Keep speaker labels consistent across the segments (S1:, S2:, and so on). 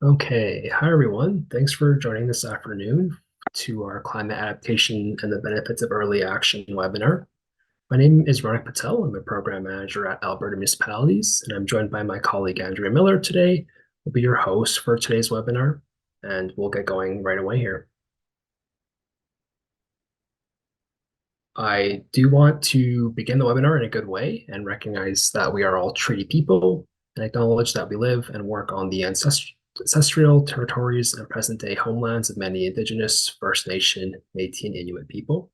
S1: Okay, hi everyone. Thanks for joining this afternoon to our Climate Adaptation and the Benefits of Early Action webinar. My name is Ronak Patel. I'm a program manager at Alberta Municipalities, and I'm joined by my colleague Andrea Miller today. We'll be your host for today's webinar, and we'll get going right away here. I do want to begin the webinar in a good way and recognize that we are all treaty people and acknowledge that we live and work on the ancestral territories and present-day homelands of many Indigenous, First Nation, Métis, and Inuit people.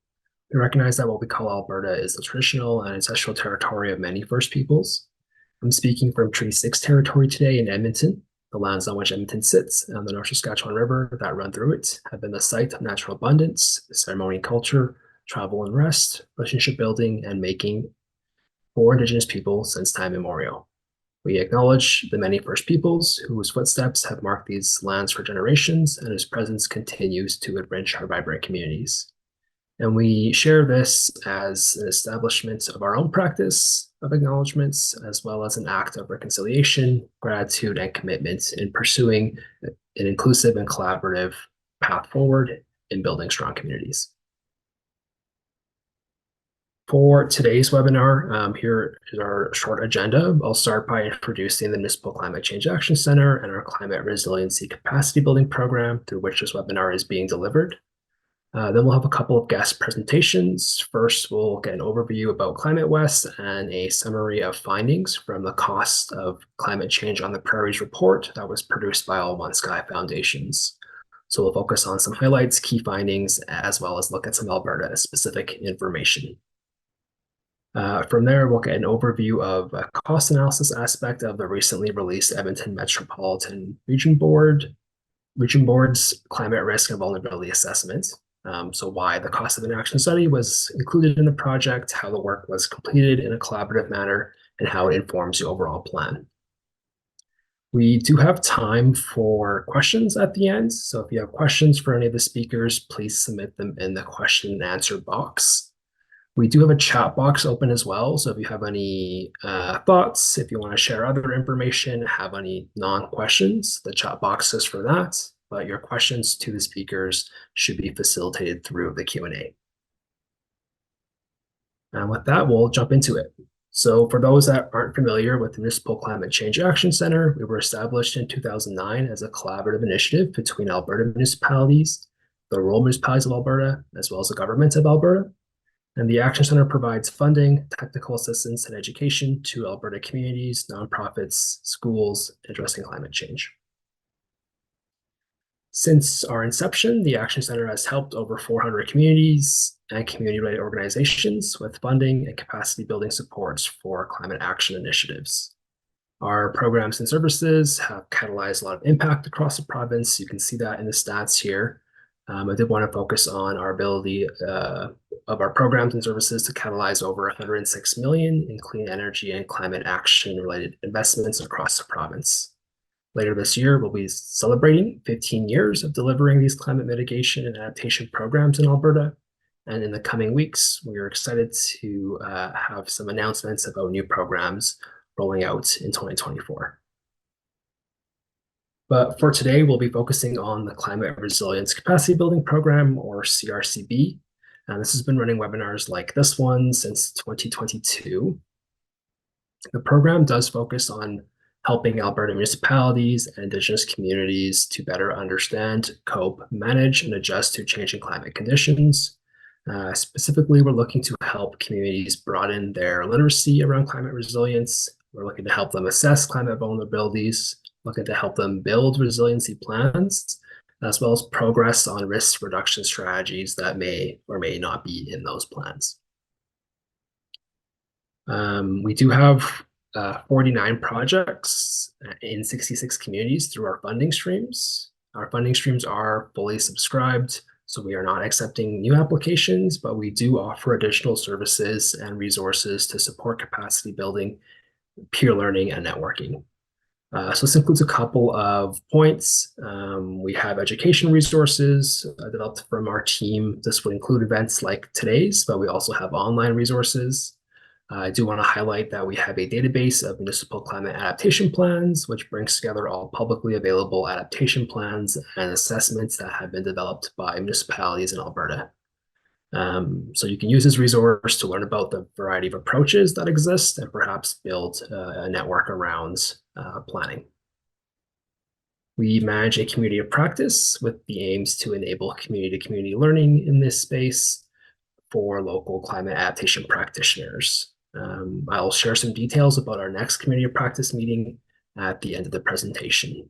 S1: We recognize that what we call Alberta is the traditional and ancestral territory of many First Peoples. I'm speaking from Treaty 6 territory today in Edmonton. The lands on which Edmonton sits and the North Saskatchewan River that run through it have been the site of natural abundance, ceremony and culture, travel and rest, relationship building, and making for Indigenous people since time immemorial. We acknowledge the many First Peoples whose footsteps have marked these lands for generations and whose presence continues to enrich our vibrant communities. And we share this as an establishment of our own practice of acknowledgements, as well as an act of reconciliation, gratitude, and commitment in pursuing an inclusive and collaborative path forward in building strong communities. For today's webinar, here is our short agenda. I'll start by introducing the Municipal Climate Change Action Center and our Climate Resiliency Capacity Building Program through which this webinar is being delivered. Then we'll have a couple of guest presentations. First, we'll get an overview about ClimateWest and a summary of findings from the Cost of Climate Change on the Prairies report that was produced by All One Sky Foundations. So we'll focus on some highlights, key findings, as well as look at some Alberta-specific information. From there, we'll get an overview of a cost analysis aspect of the recently released Edmonton Metropolitan Region Board's climate risk and vulnerability assessment. So why the cost of an action study was included in the project, how the work was completed in a collaborative manner, and how it informs the overall plan. We do have time for questions at the end. So if you have questions for any of the speakers, please submit them in the question and answer box. We do have a chat box open as well. So if you have any thoughts, if you want to share other information, have any non-questions, the chat box is for that. But your questions to the speakers should be facilitated through the Q&A. And with that, we'll jump into it. So for those that aren't familiar with the Municipal Climate Change Action Center, we were established in 2009 as a collaborative initiative between Alberta municipalities, the rural municipalities of Alberta, as well as the government of Alberta. And the Action Center provides funding, technical assistance, and education to Alberta communities, nonprofits, schools addressing climate change. Since our inception, the Action Center has helped over 400 communities and community-related organizations with funding and capacity building supports for climate action initiatives. Our programs and services have catalyzed a lot of impact across the province. You can see that in the stats here. I did want to focus on our ability of our programs and services to catalyze over 106 million in clean energy and climate action related investments across the province. Later this year, we'll be celebrating 15 years of delivering these climate mitigation and adaptation programs in Alberta. And in the coming weeks, we are excited to have some announcements about new programs rolling out in 2024. But for today, we'll be focusing on the Climate Resilience Capacity Building Program, or CRCB. And this has been running webinars like this one since 2022. The program does focus on helping Alberta municipalities and Indigenous communities to better understand, cope, manage, and adjust to changing climate conditions. Specifically, we're looking to help communities broaden their literacy around climate resilience. We're looking to help them assess climate vulnerabilities, looking to help them build resiliency plans, as well as progress on risk reduction strategies that may or may not be in those plans. We do have 49 projects in 66 communities through our funding streams. Our funding streams are fully subscribed, so we are not accepting new applications, but we do offer additional services and resources to support capacity building, peer learning, and networking. So this includes a couple of points. We have education resources developed from our team. This would include events like today's, but we also have online resources. I do want to highlight that we have a database of municipal climate adaptation plans, which brings together all publicly available adaptation plans and assessments that have been developed by municipalities in Alberta. So you can use this resource to learn about the variety of approaches that exist and perhaps build a network around planning. We manage a community of practice with the aims to enable community-to-community learning in this space for local climate adaptation practitioners. I'll share some details about our next community of practice meeting at the end of the presentation.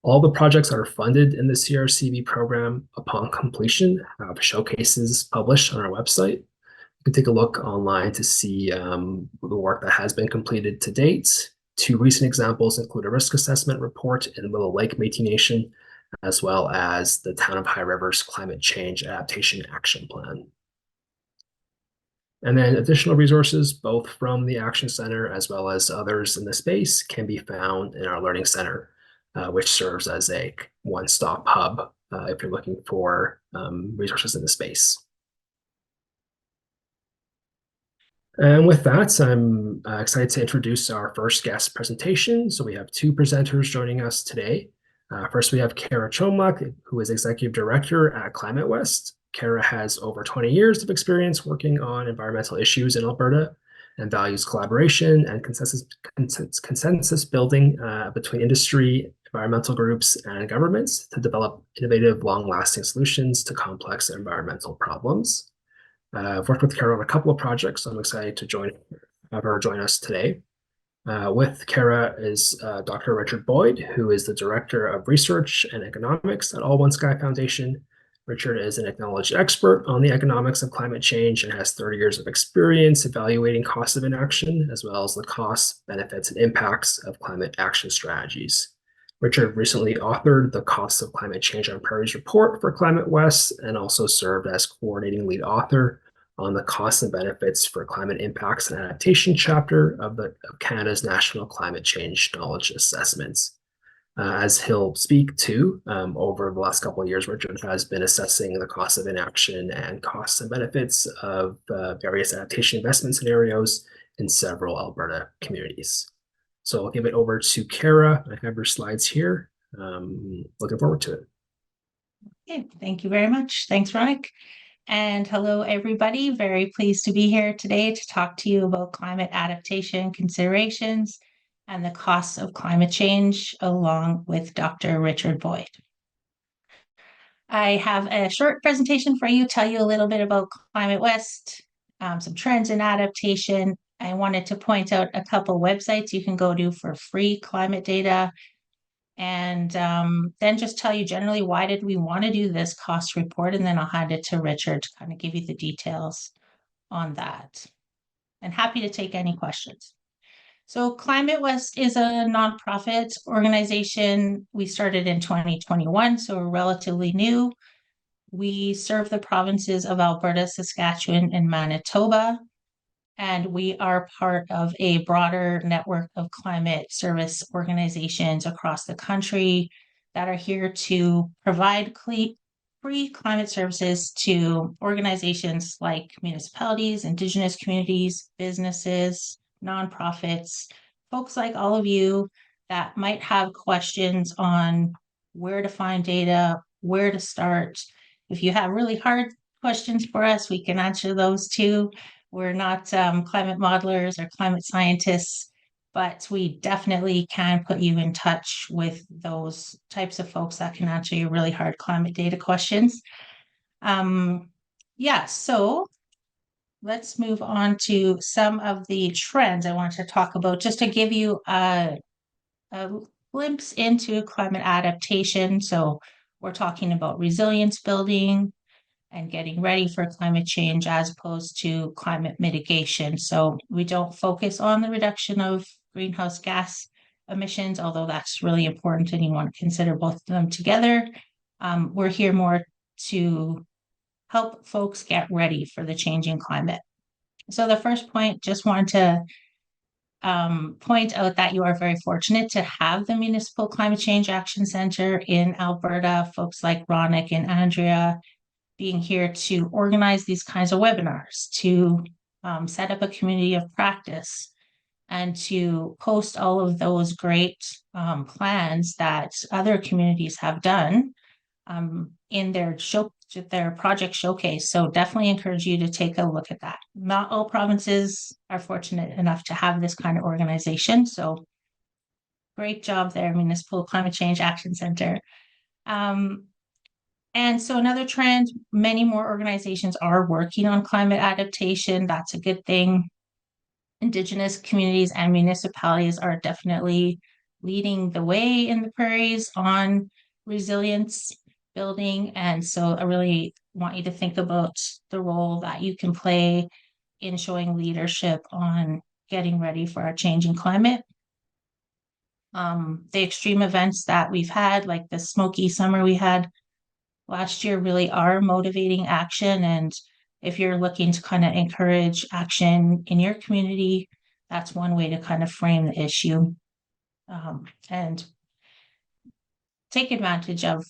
S1: All the projects that are funded in the CRCB program upon completion have showcases published on our website. You can take a look online to see the work that has been completed to date. Two recent examples include a risk assessment report in Willow Lake Métis Nation, as well as the Town of High River's Climate Change Adaptation Action Plan. And then additional resources, both from the Action Center as well as others in the space, can be found in our Learning Center, which serves as a one-stop hub if you're looking for resources in the space. And with that, I'm excited to introduce our first guest presentation. So we have two presenters joining us today. First, we have Kara Chomlak, who is Executive Director at ClimateWest. Kara has over 20 years of experience working on environmental issues in Alberta and values collaboration and consensus building between industry, environmental groups, and governments to develop innovative, long-lasting solutions to complex environmental problems. I've worked with Kara on a couple of projects, so I'm excited to have her join us today. With Kara is Dr. Richard Boyd, who is the Director of Research and Economics at All One Sky Foundation. Richard is an acknowledged expert on the economics of climate change and has 30 years of experience evaluating costs of inaction, as well as the costs, benefits, and impacts of climate action strategies. Richard recently authored the Costs of Climate Change on Prairies report for ClimateWest and also served as coordinating lead author on the costs and benefits for climate impacts and adaptation chapter of Canada's National Climate Change Knowledge Assessments. As he'll speak to, over the last couple of years, Richard has been assessing the costs of inaction and costs and benefits of various adaptation investment scenarios in several Alberta communities. So I'll give it over to Kara. I have her slides here. Looking forward to it.
S2: Okay, thank you very much. Thanks, Ronick. And hello, everybody. Very pleased to be here today to talk to you about climate adaptation considerations and the costs of climate change, along with Dr. Richard Boyd. I have a short presentation for you, tell you a little bit about ClimateWest, some trends in adaptation. I wanted to point out a couple websites you can go to for free climate data, and then just tell you generally why did we want to do this cost report, and then I'll hand it to Richard to kind of give you the details on that. And happy to take any questions. So ClimateWest is a nonprofit organization. We started in 2021, so we're relatively new. We serve the provinces of Alberta, Saskatchewan, and Manitoba, and we are part of a broader network of climate service organizations across the country that are here to provide free climate services to organizations like municipalities, Indigenous communities, businesses, nonprofits, folks like all of you that might have questions on where to find data, where to start. If you have really hard questions for us, we can answer those too. We're not climate modelers or climate scientists, but we definitely can put you in touch with those types of folks that can answer your really hard climate data questions. So let's move on to some of the trends I want to talk about, just to give you a glimpse into climate adaptation. So we're talking about resilience building and getting ready for climate change as opposed to climate mitigation. So we don't focus on the reduction of greenhouse gas emissions, although that's really important and you want to consider both of them together. We're here more to help folks get ready for the changing climate. So the first point, just want to point out that you are very fortunate to have the Municipal Climate Change Action Center in Alberta, folks like Ronick and Andrea being here to organize these kinds of webinars to set up a community of practice and to post all of those great plans that other communities have done in their project showcase. So definitely encourage you to take a look at that. Not all provinces are fortunate enough to have this kind of organization. So great job there, Municipal Climate Change Action Center. And so another trend, many more organizations are working on climate adaptation. That's a good thing. Indigenous communities and municipalities are definitely leading the way in the prairies on resilience building. And so I really want you to think about the role that you can play in showing leadership on getting ready for our changing climate. The extreme events that we've had, like the smoky summer we had last year, really are motivating action. And if you're looking to kind of encourage action in your community, that's one way to kind of frame the issue and take advantage of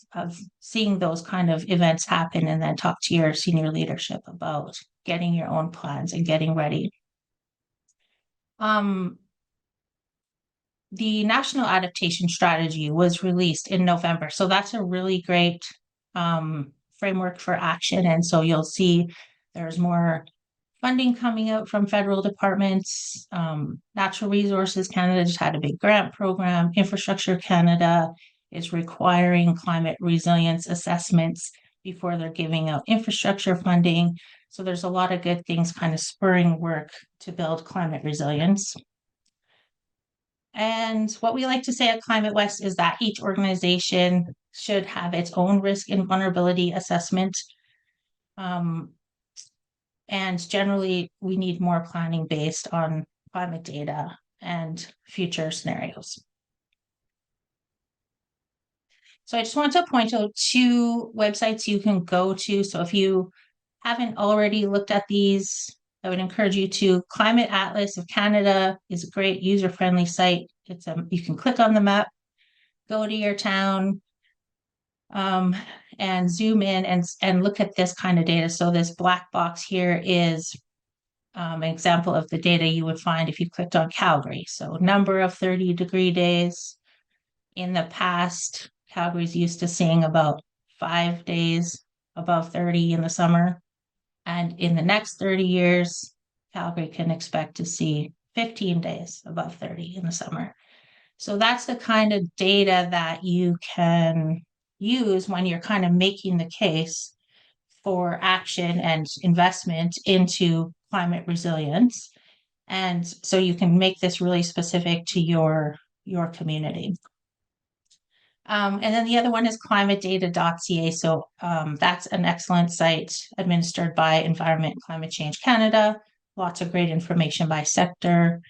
S2: seeing those kind of events happen, and then talk to your senior leadership about getting your own plans and getting ready. The National Adaptation Strategy was released in November. So that's a really great framework for action. And so you'll see there's more funding coming out from federal departments. Natural Resources Canada just had a big grant program. Infrastructure Canada is requiring climate resilience assessments before they're giving out infrastructure funding. So there's a lot of good things kind of spurring work to build climate resilience. And what we like to say at ClimateWest is that each organization should have its own risk and vulnerability assessment. And generally, we need more planning based on climate data and future scenarios. So I just want to point out 2 websites you can go to. So if you haven't already looked at these, I would encourage you to. Climate Atlas of Canada is a great user-friendly site. You can click on the map, go to your town, and zoom in and look at this kind of data. So this black box here is an example of the data you would find if you clicked on Calgary. So number of 30-degree days. In the past, Calgary's used to seeing about 5 days above 30 in the summer. And in the next 30 years, Calgary can expect to see 15 days above 30 in the summer. So that's the kind of data that you can use when you're kind of making the case for action and investment into climate resilience. And so you can make this really specific to your community. And then the other one is climatedata.ca. So that's an excellent site administered by Environment and Climate Change Canada. Lots of great information by sector,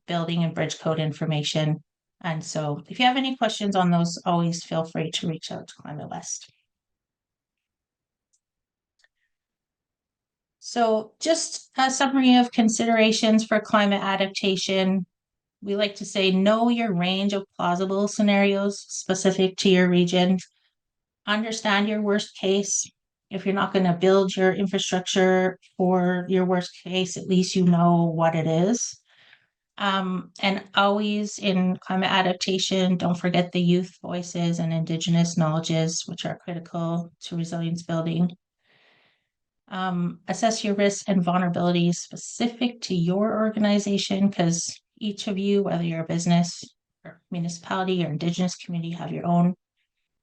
S2: building and bridge code information. And so if you have any questions on those, always feel free to reach out to ClimateWest. So just a summary of considerations for climate adaptation. We like to say, know your range of plausible scenarios specific to your region. Understand your worst case. If you're not going to build your infrastructure for your worst case, at least you know what it is. And always in climate adaptation, don't forget the youth voices and Indigenous knowledges, which are critical to resilience building. Assess your risks and vulnerabilities specific to your organization, because each of you, whether you're a business or municipality or Indigenous community, have your own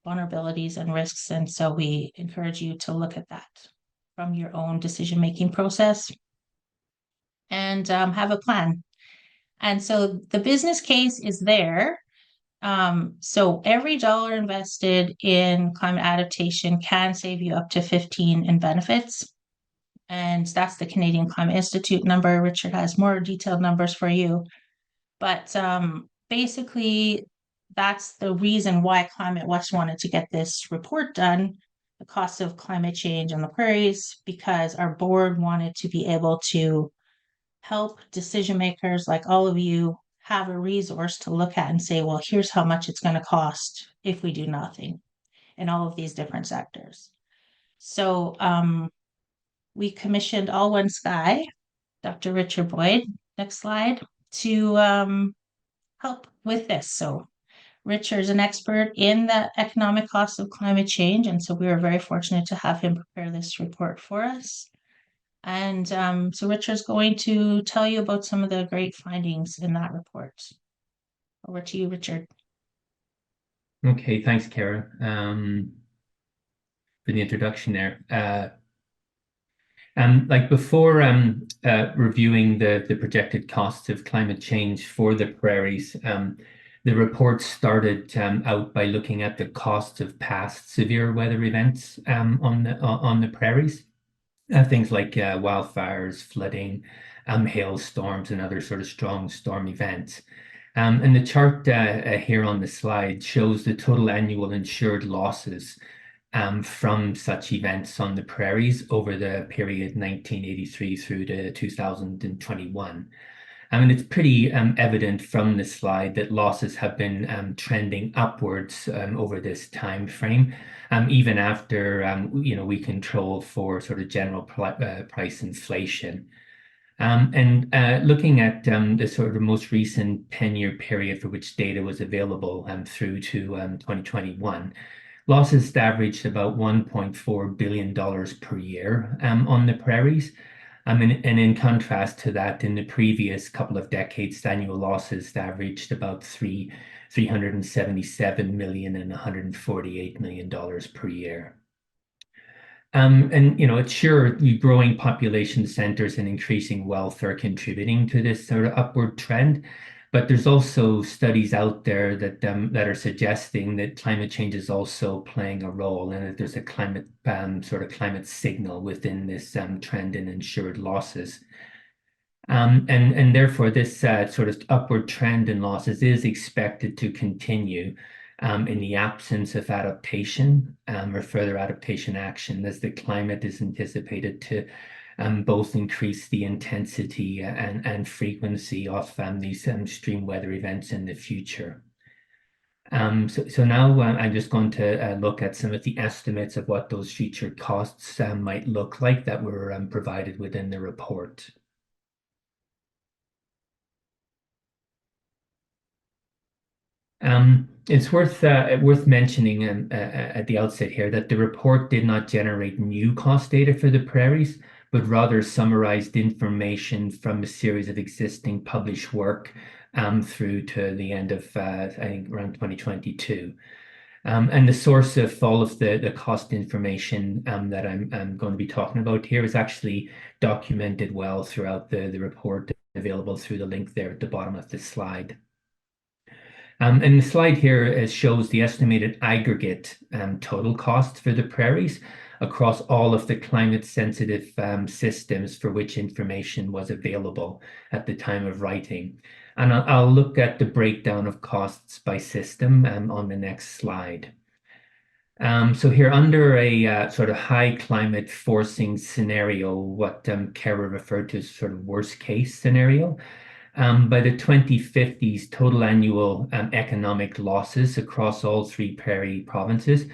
S2: vulnerabilities and risks. And so we encourage you to look at that from your own decision-making process and have a plan. And so the business case is there. So every dollar invested in climate adaptation can save you up to 15 in benefits. And that's the Canadian Climate Institute number. Richard has more detailed numbers for you. But basically, that's the reason why ClimateWest wanted to get this report done, the cost of climate change on the prairies, because our board wanted to be able to help decision makers like all of you have a resource to look at and say, well, here's how much it's going to cost if we do nothing in all of these different sectors. So we commissioned All One Sky Dr. Richard Boyd, next slide, to help with this. So Richard is an expert in the economic costs of climate change, and so we were very fortunate to have him prepare this report for us. And so Richard's going to tell you about some of the great findings in that report. Over to you, Richard.
S3: Okay, thanks, Kara, for the introduction there. Like before reviewing the projected costs of climate change for the prairies, the report started out by looking at the costs of past severe weather events on the prairies. Things like wildfires, flooding, hailstorms, and other sort of strong storm events. And the chart here on the slide shows the total annual insured losses from such events on the prairies over the period 1983 through to 2021. I mean, it's pretty evident from the slide that losses have been trending upwards over this time frame, even after we control for sort of general price inflation. Looking at the sort of most recent 10-year period for which data was available through to 2021, losses averaged about $1.4 billion per year on the prairies. And in contrast to that, in the previous couple of decades, annual losses averaged about $377 million and $148 million per year. It's sure the growing population centers and increasing wealth are contributing to this sort of upward trend. But there's also studies out there that are suggesting that climate change is also playing a role, and that there's a climate signal within this trend in insured losses. And therefore, this sort of upward trend in losses is expected to continue in the absence of adaptation or further adaptation action, as the climate is anticipated to both increase the intensity and frequency of these extreme weather events in the future. So now I'm just going to look at some of the estimates of what those future costs might look like that were provided within the report. It's worth mentioning at the outset here that the report did not generate new cost data for the prairies, but rather summarized information from a series of existing published work through to the end of, I think, around 2022. And the source of all of the cost information that I'm going to be talking about here is actually documented well throughout the report, available through the link there at the bottom of the slide. And the slide here shows the estimated aggregate total cost for the prairies across all of the climate-sensitive systems for which information was available at the time of writing. And I'll look at the breakdown of costs by system on the next slide. So here, under a sort of high climate forcing scenario, what Kara referred to as sort of worst case scenario, by the 2050s, total annual economic losses across all three prairie provinces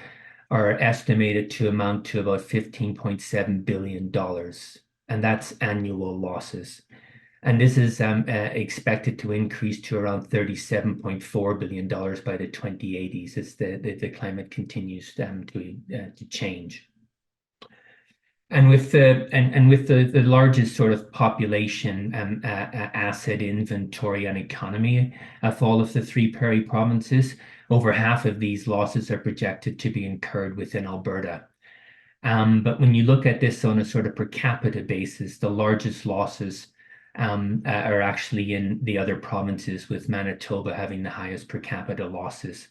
S3: are estimated to amount to about $15.7 billion. And that's annual losses. And this is expected to increase to around $37.4 billion by the 2080s as the climate continues to change. And with the largest sort of population, asset inventory and economy of all of the three prairie provinces, over half of these losses are projected to be incurred within Alberta. But when you look at this on a sort of per capita basis, the largest losses are actually in the other provinces, with Manitoba having the highest per capita losses.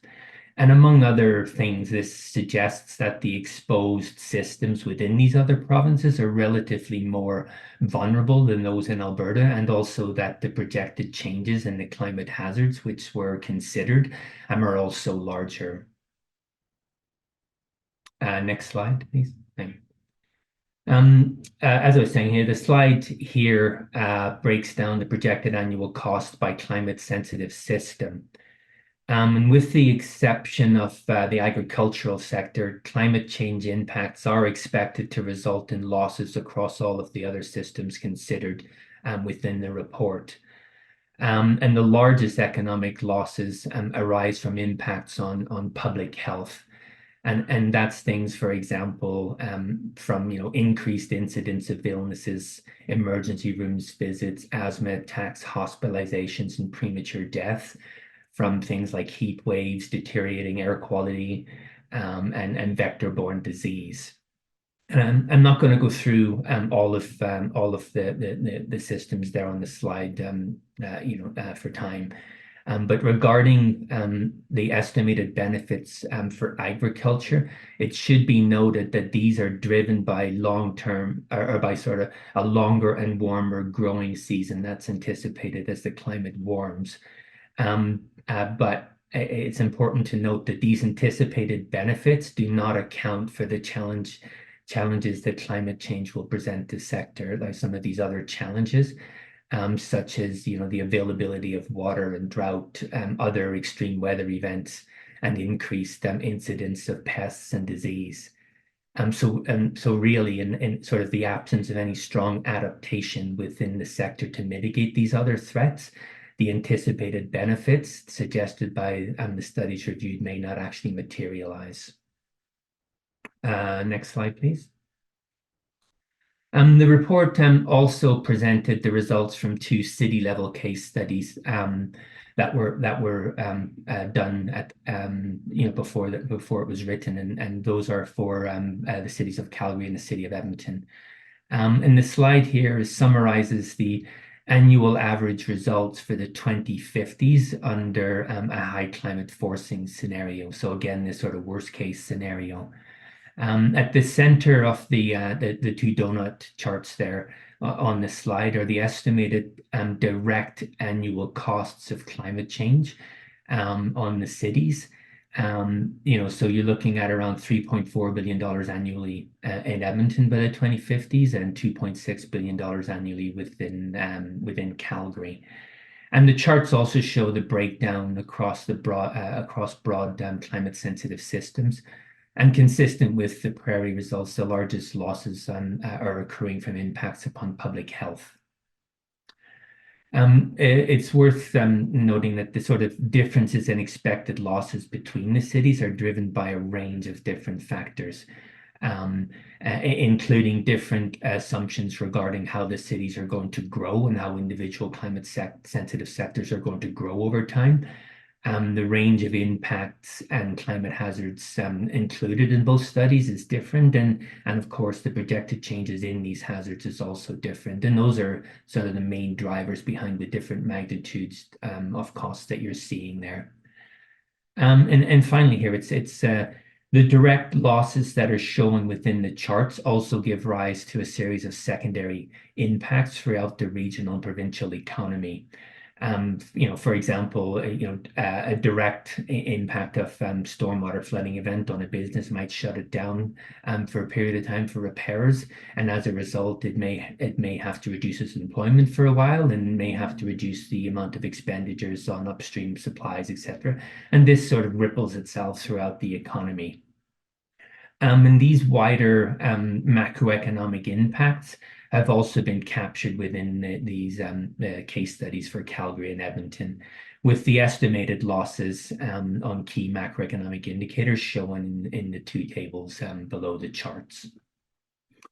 S3: And among other things, this suggests that the exposed systems within these other provinces are relatively more vulnerable than those in Alberta, and also that the projected changes in the climate hazards which were considered are also larger. Next slide, please. Thank you. As I was saying here, the slide here breaks down the projected annual cost by climate-sensitive system. And with the exception of the agricultural sector, climate change impacts are expected to result in losses across all of the other systems considered within the report. And the largest economic losses arise from impacts on public health. And that's things, for example, from increased incidence of illnesses, emergency rooms visits, asthma attacks, hospitalizations, and premature death, from things like heat waves, deteriorating air quality, and vector-borne disease. And I'm not going to go through all of the systems there on the slide, for time. But regarding the estimated benefits for agriculture, it should be noted that these are driven by long-term or by sort of a longer and warmer growing season that's anticipated as the climate warms. But it's important to note that these anticipated benefits do not account for the challenges that climate change will present the sector, like some of these other challenges. Such as the availability of water and drought, other extreme weather events, and increased incidence of pests and disease. So really, in sort of the absence of any strong adaptation within the sector to mitigate these other threats, the anticipated benefits suggested by the studies reviewed may not actually materialize. Next slide, please. The report also presented the results from 2 city-level case studies that were done at before it was written, and those are for the cities of Calgary and the city of Edmonton. And the slide here summarizes the annual average results for the 2050s under a high climate forcing scenario. So again, this sort of worst case scenario. At the center of the 2 donut charts there on the slide are the estimated direct annual costs of climate change on the cities. So you're looking at around $3.4 billion annually in Edmonton by the 2050s, and $2.6 billion annually within Calgary. And the charts also show the breakdown across broad climate sensitive systems. And consistent with the prairie results, the largest losses are occurring from impacts upon public health. It's worth noting that the sort of differences in expected losses between the cities are driven by a range of different factors, including different assumptions regarding how the cities are going to grow and how individual climate sensitive sectors are going to grow over time. The range of impacts and climate hazards included in both studies is different, and of course the projected changes in these hazards is also different, and those are sort of the main drivers behind the different magnitudes of costs that you're seeing there. And finally here, it's the direct losses that are shown within the charts also give rise to a series of secondary impacts throughout the regional and provincial economy. For example, a direct impact of stormwater flooding event on a business might shut it down for a period of time for repairs, and as a result, it may have to reduce its employment for a while, and may have to reduce the amount of expenditures on upstream supplies, etc. And this sort of ripples itself throughout the economy. And these wider macroeconomic impacts have also been captured within these case studies for Calgary and Edmonton, with the estimated losses on key macroeconomic indicators shown in the 2 tables below the charts.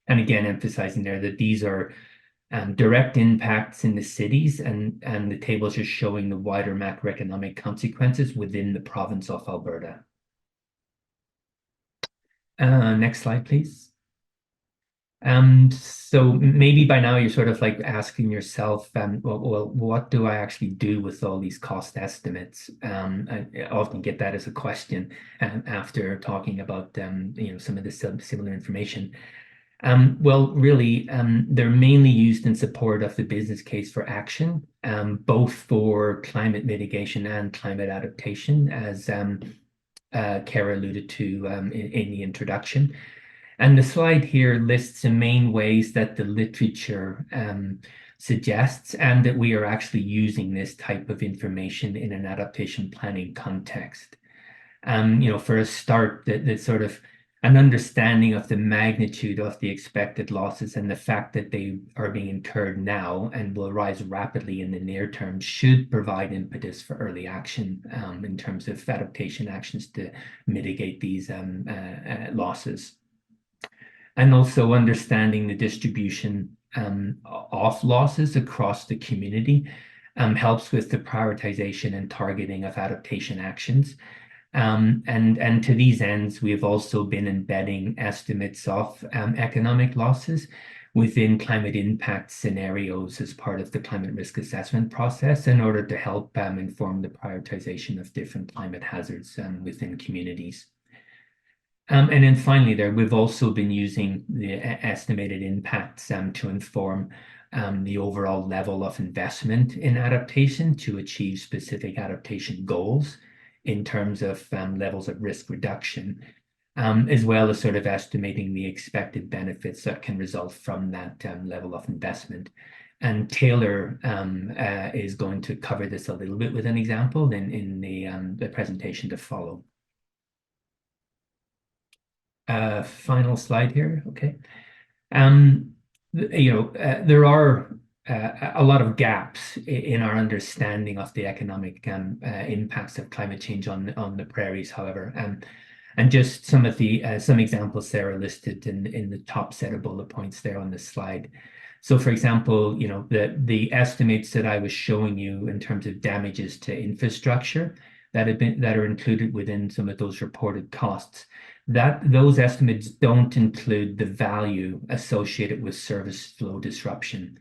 S3: And again, emphasizing there that these are direct impacts in the cities, and the tables are showing the wider macroeconomic consequences within the province of Alberta. Next slide, please. So maybe by now you're sort of like asking yourself, well, what do I actually do with all these cost estimates? I often get that as a question after talking about some of the similar information. Well, really, they're mainly used in support of the business case for action, both for climate mitigation and climate adaptation, as Kara alluded to in the introduction. And the slide here lists the main ways that the literature suggests, and that we are actually using this type of information in an adaptation planning context. For a start, the sort of An understanding of the magnitude of the expected losses and the fact that they are being incurred now and will rise rapidly in the near term should provide impetus for early action in terms of adaptation actions to mitigate these losses. And also understanding the distribution of losses across the community helps with the prioritization and targeting of adaptation actions. And to these ends, we have also been embedding estimates of economic losses within climate impact scenarios as part of the climate risk assessment process in order to help inform the prioritization of different climate hazards within communities. And then finally there, we've also been using the estimated impacts to inform the overall level of investment in adaptation to achieve specific adaptation goals in terms of levels of risk reduction, as well as sort of estimating the expected benefits that can result from that level of investment. And Taylor is going to cover this a little bit with an example in the presentation to follow. Final slide here, okay. There are a lot of gaps in our understanding of the economic impacts of climate change on the prairies, however. And just some of the some examples there are listed in the top set of bullet points there on this slide. So for example, the estimates that I was showing you in terms of damages to infrastructure that are included within some of those reported costs, those estimates don't include the value associated with service flow disruption.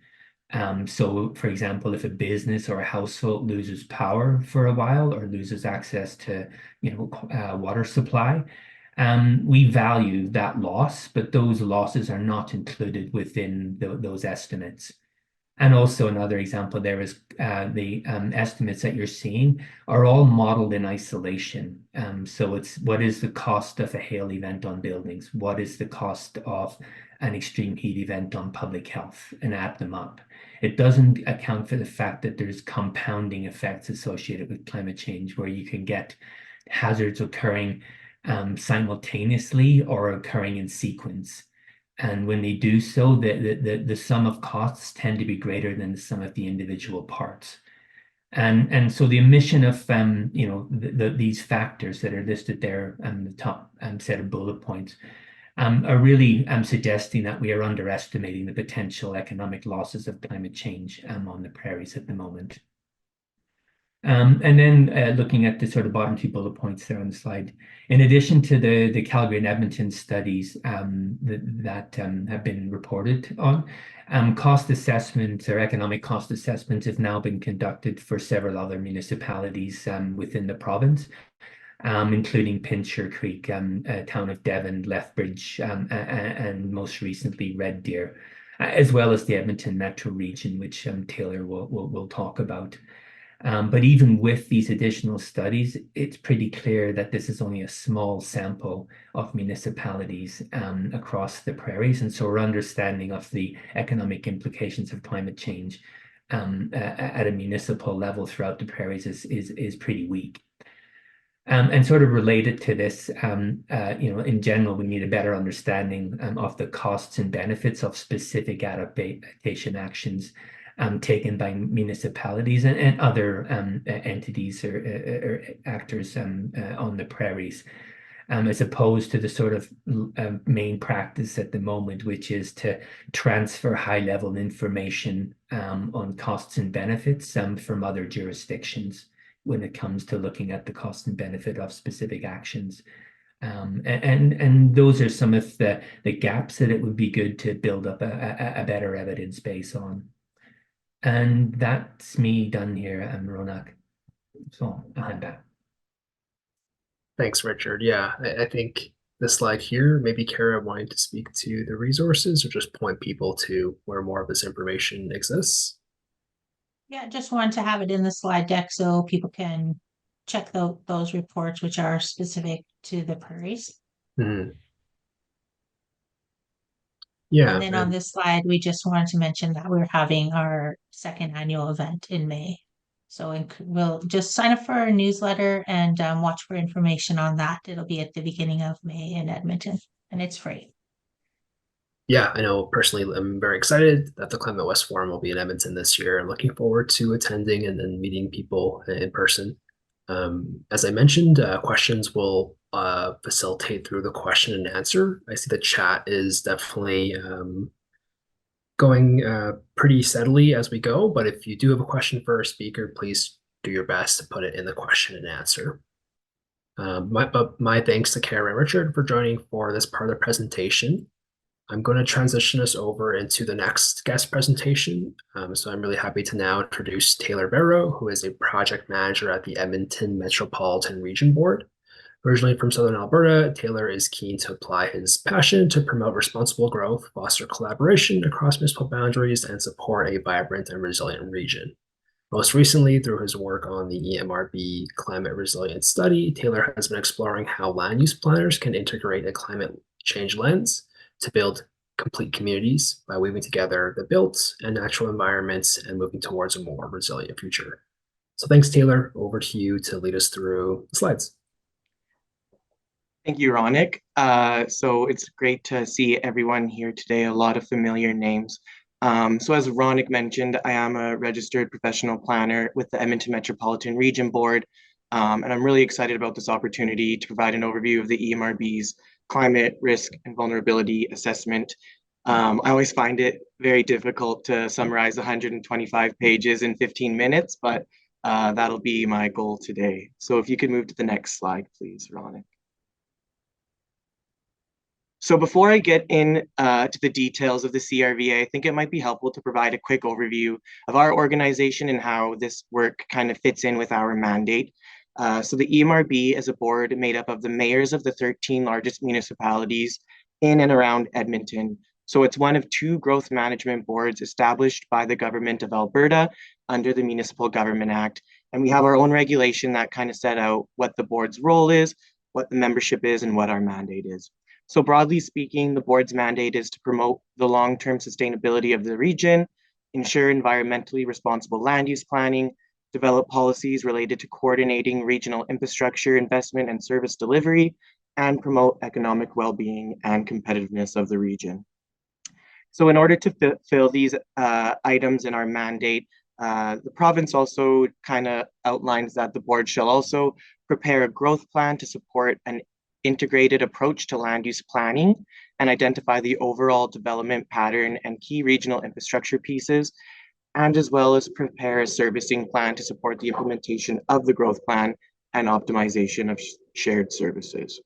S3: So for example, if a business or a household loses power for a while or loses access to water supply, we value that loss, but those losses are not included within those estimates. And also another example there is the estimates that you're seeing are all modeled in isolation. So it's what is the cost of a hail event on buildings? What is the cost of an extreme heat event on public health, and add them up. It doesn't account for the fact that there's compounding effects associated with climate change where you can get hazards occurring simultaneously or occurring in sequence. And when they do so, the sum of costs tend to be greater than the sum of the individual parts. And so the omission of these factors that are listed there on the top set of bullet points are really suggesting that we are underestimating the potential economic losses of climate change on the prairies at the moment. And then looking at the sort of bottom two bullet points there on the slide, in addition to the Calgary and Edmonton studies that have been reported on, cost assessments or economic cost assessments have now been conducted for several other municipalities within the province, including Pincher Creek, Town of Devon, Lethbridge, and most recently Red Deer, as well as the Edmonton Metro region, which Taylor will talk about. But even with these additional studies, it's pretty clear that this is only a small sample of municipalities across the prairies. And so our understanding of the economic implications of climate change at a municipal level throughout the prairies is pretty weak. And sort of related to this, in general, we need a better understanding of the costs and benefits of specific adaptation actions taken by municipalities and other entities or actors on the prairies, as opposed to the sort of main practice at the moment, which is to transfer high-level information on costs and benefits from other jurisdictions when it comes to looking at the cost and benefit of specific actions. And those are some of the gaps that it would be good to build up a better evidence base on. And that's me done here, Ronak. So I'll hand back.
S1: Thanks, Richard. Yeah, I think this slide here, maybe Kara wanting to speak to the resources or just point people to where more of this information exists.
S2: Yeah, just wanted to have it in the slide deck so people can check those reports, which are specific to the prairies.
S1: Mm-hmm. Yeah.
S2: And then on this slide, we just wanted to mention that we're having our second annual event in May. So we'll just sign up for our newsletter and watch for information on that. It'll be at the beginning of May in Edmonton, and it's free.
S1: Yeah, I know personally I'm very excited that the ClimateWest Forum will be in Edmonton this year and looking forward to attending and then meeting people in person. As I mentioned, questions will facilitate through the question and answer. I see the chat is definitely going pretty steadily as we go, but if you do have a question for a speaker, please do your best to put it in the question and answer. My thanks to Kara and Richard for joining for this part of the presentation. I'm going to transition us over into the next guest presentation. So I'm really happy to now introduce Taylor Barrow, who is a project manager at the Edmonton Metropolitan Region Board. Originally from Southern Alberta, Taylor is keen to apply his passion to promote responsible growth, foster collaboration across municipal boundaries, and support a vibrant and resilient region. Most recently, through his work on the EMRB climate resilience study, Taylor has been exploring how land use planners can integrate a climate change lens to build complete communities by weaving together the built and natural environments and moving towards a more resilient future. So thanks, Taylor. Over to you to lead us through the slides.
S4: Thank you, Ronick. So it's great to see everyone here today, a lot of familiar names. So as Ronick mentioned, I am a registered professional planner with the Edmonton Metropolitan Region Board, and I'm really excited about this opportunity to provide an overview of the EMRB's climate risk and vulnerability assessment. I always find it very difficult to summarize 125 pages in 15 minutes, but that'll be my goal today. So if you could move to the next slide, please, Ronick. So before I get in to the details of the CRVA, I think it might be helpful to provide a quick overview of our organization and how this work kind of fits in with our mandate. So the EMRB is a board made up of the mayors of the 13 largest municipalities in and around Edmonton. So it's one of two growth management boards established by the government of Alberta under the Municipal Government Act. And we have our own regulation that kind of set out what the board's role is, what the membership is, and what our mandate is. So broadly speaking, the board's mandate is to promote the long-term sustainability of the region, ensure environmentally responsible land use planning, develop policies related to coordinating regional infrastructure investment and service delivery, and promote economic well-being and competitiveness of the region. So in order to fill these items in our mandate, the province also kind of outlines that the board shall also prepare a growth plan to support an integrated approach to land use planning and identify the overall development pattern and key regional infrastructure pieces, and as well as prepare a servicing plan to support the implementation of the growth plan and optimization of shared services.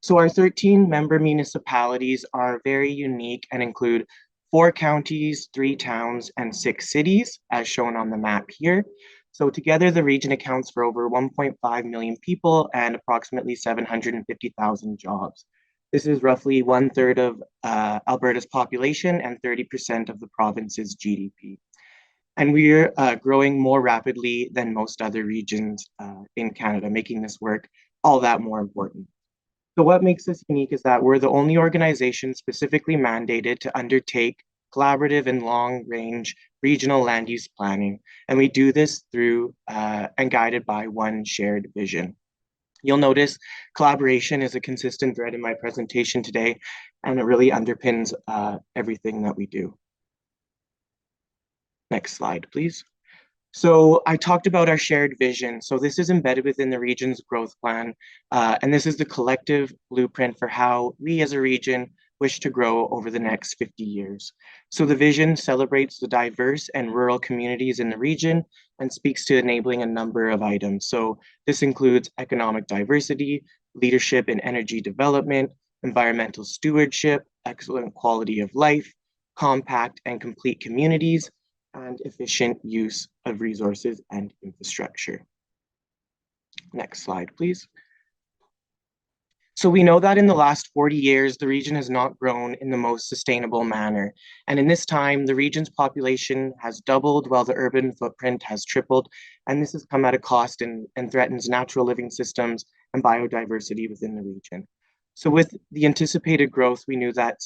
S4: So our 13 member municipalities are very unique and include 4 counties, 3 towns, and 6 cities, as shown on the map here. So together, the region accounts for over 1.5 million people and approximately 750,000 jobs. This is roughly 1/3 of Alberta's population and 30% of the province's GDP. And we're growing more rapidly than most other regions in Canada, making this work all that more important. So what makes us unique is that we're the only organization specifically mandated to undertake collaborative and long-range regional land use planning. And we do this through and guided by one shared vision. You'll notice collaboration is a consistent thread in my presentation today, and it really underpins everything that we do. Next slide, please. So I talked about our shared vision. So this is embedded within the region's growth plan, and this is the collective blueprint for how we as a region wish to grow over the next 50 years. So the vision celebrates the diverse and rural communities in the region and speaks to enabling a number of items. So this includes economic diversity, leadership in energy development, environmental stewardship, excellent quality of life, compact and complete communities, and efficient use of resources and infrastructure. Next slide, please. So we know that in the last 40 years, the region has not grown in the most sustainable manner. And in this time, the region's population has doubled while the urban footprint has tripled. And this has come at a cost and threatens natural living systems and biodiversity within the region. So with the anticipated growth, we knew that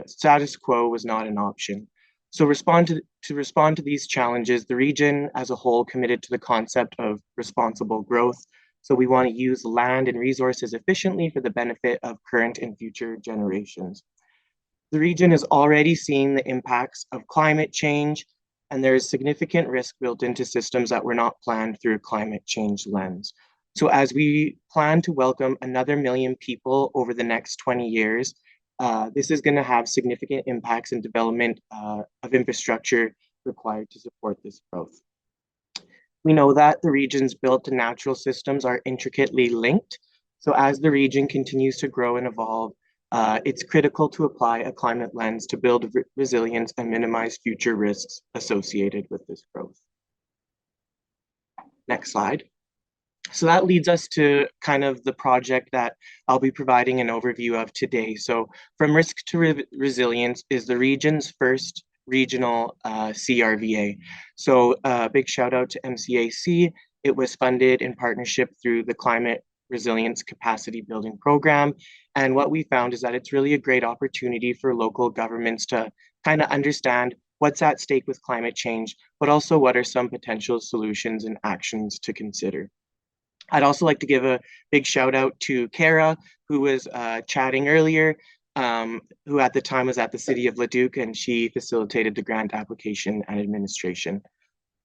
S4: status quo was not an option. So to respond to these challenges, the region as a whole committed to the concept of responsible growth. So we want to use land and resources efficiently for the benefit of current and future generations. The region is already seeing the impacts of climate change, and there is significant risk built into systems that were not planned through a climate change lens. So as we plan to welcome another 1 million people over the next 20 years, this is going to have significant impacts in development of infrastructure required to support this growth. We know that the region's built and natural systems are intricately linked. So as the region continues to grow and evolve, it's critical to apply a climate lens to build resilience and minimize future risks associated with this growth. Next slide. So that leads us to kind of the project that I'll be providing an overview of today. So From Risk to Resilience is the region's first regional CRVA. So big shout out to MCAC. It was funded in partnership through the Climate Resilience Capacity Building Program. And what we found is that it's really a great opportunity for local governments to kind of understand what's at stake with climate change, but also what are some potential solutions and actions to consider. I'd also like to give a big shout out to Kara, who was chatting earlier, who at the time was at the City of Leduc, and she facilitated the grant application and administration.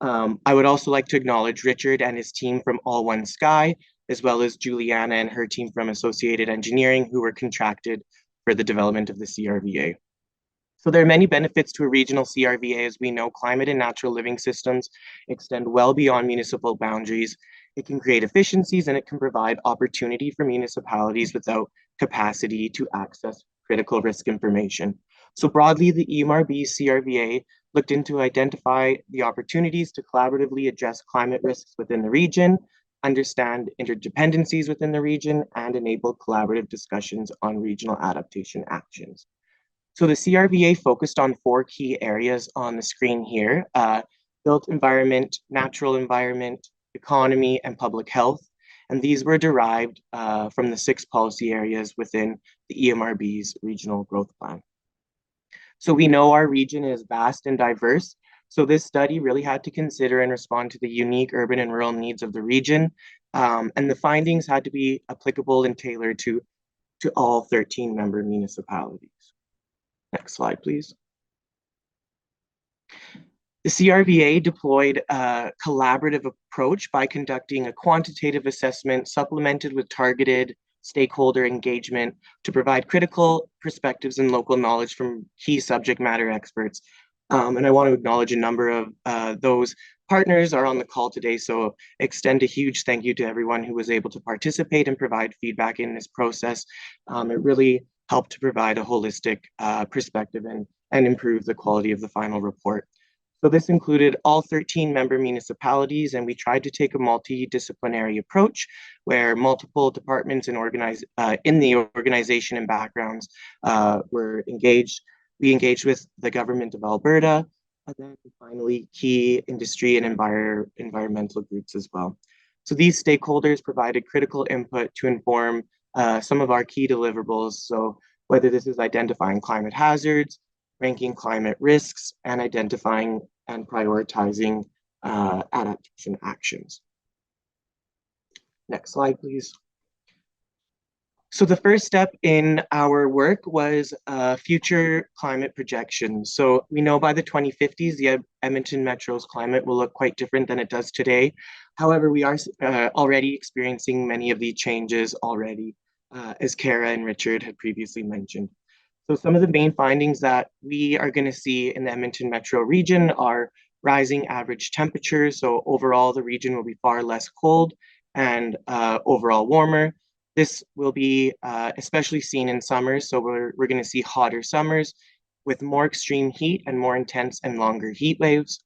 S4: I would also like to acknowledge Richard and his team from All One Sky, as well as Juliana and her team from Associated Engineering, who were contracted for the development of the CRVA. So there are many benefits to a regional CRVA. As we know, climate and natural living systems extend well beyond municipal boundaries. It can create efficiencies and it can provide opportunity for municipalities without capacity to access critical risk information. So broadly, the EMRB CRVA looked into identify the opportunities to collaboratively address climate risks within the region, understand interdependencies within the region, and enable collaborative discussions on regional adaptation actions. So the CRVA focused on 4 key areas on the screen here: built environment, natural environment, economy, and public health. And these were derived from the 6 policy areas within the EMRB's regional growth plan. So we know our region is vast and diverse. So this study really had to consider and respond to the unique urban and rural needs of the region. And the findings had to be applicable and tailored to all 13 member municipalities. Next slide, please. The CRVA deployed a collaborative approach by conducting a quantitative assessment supplemented with targeted stakeholder engagement to provide critical perspectives and local knowledge from key subject matter experts. And I want to acknowledge a number of those partners are on the call today, so extend a huge thank you to everyone who was able to participate and provide feedback in this process. It really helped to provide a holistic perspective and improve the quality of the final report. So this included all 13 member municipalities, and we tried to take a multidisciplinary approach where multiple departments and in the organization and backgrounds were engaged. We engaged with the government of Alberta, and then finally key industry and environmental groups as well. So these stakeholders provided critical input to inform some of our key deliverables. So whether this is identifying climate hazards, ranking climate risks, and identifying and prioritizing adaptation actions. Next slide, please. So the first step in our work was future climate projections. So we know by the 2050s, the Edmonton Metro's climate will look quite different than it does today. However, we are already experiencing many of these changes already, as Kara and Richard had previously mentioned. So some of the main findings that we are going to see in the Edmonton Metro region are rising average temperatures. So overall, the region will be far less cold and overall warmer. This will be especially seen in summers. So we're going to see hotter summers with more extreme heat and more intense and longer heat waves.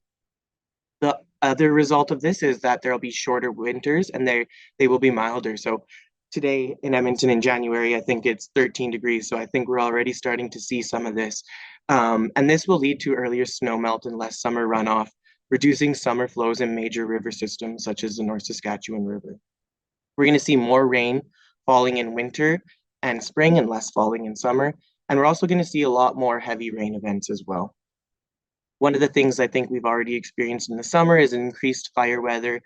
S4: The other result of this is that there'll be shorter winters and they will be milder. So today in Edmonton in January, I think it's 13 degrees. So I think we're already starting to see some of this. And this will lead to earlier snowmelt and less summer runoff, reducing summer flows in major river systems such as the North Saskatchewan River. We're going to see more rain falling in winter and spring and less falling in summer. And we're also going to see a lot more heavy rain events as well. One of the things I think we've already experienced in the summer is increased fire weather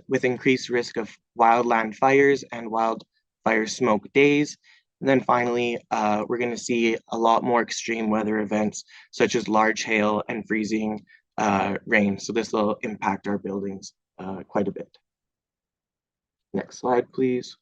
S4: with increased risk of wildland fires and wildfire smoke days. And then finally, we're going to see a lot more extreme weather events, such as large hail and freezing rain. So this will impact our buildings quite a bit. Next slide, please.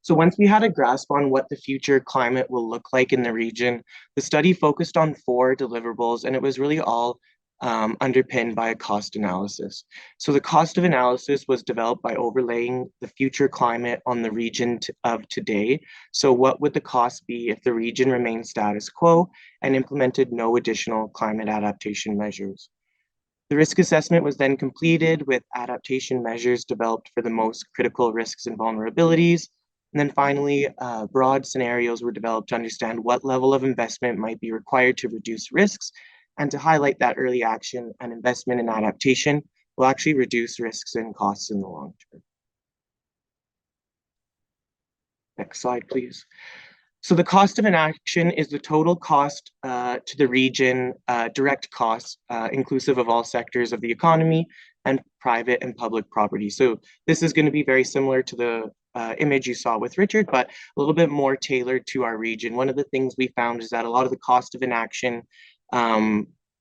S4: So once we had a grasp on what the future climate will look like in the region, the study focused on 4 deliverables, and it was really all underpinned by a cost analysis. So the cost of analysis was developed by overlaying the future climate on the region of today. So what would the cost be if the region remained status quo and implemented no additional climate adaptation measures? The risk assessment was then completed with adaptation measures developed for the most critical risks and vulnerabilities. And then finally, broad scenarios were developed to understand what level of investment might be required to reduce risks and to highlight that early action and investment in adaptation will actually reduce risks and costs in the long term. Next slide, please. So the cost of inaction is the total cost to the region, direct costs, inclusive of all sectors of the economy and private and public property. So this is going to be very similar to the image you saw with Richard, but a little bit more tailored to our region. One of the things we found is that a lot of the cost of inaction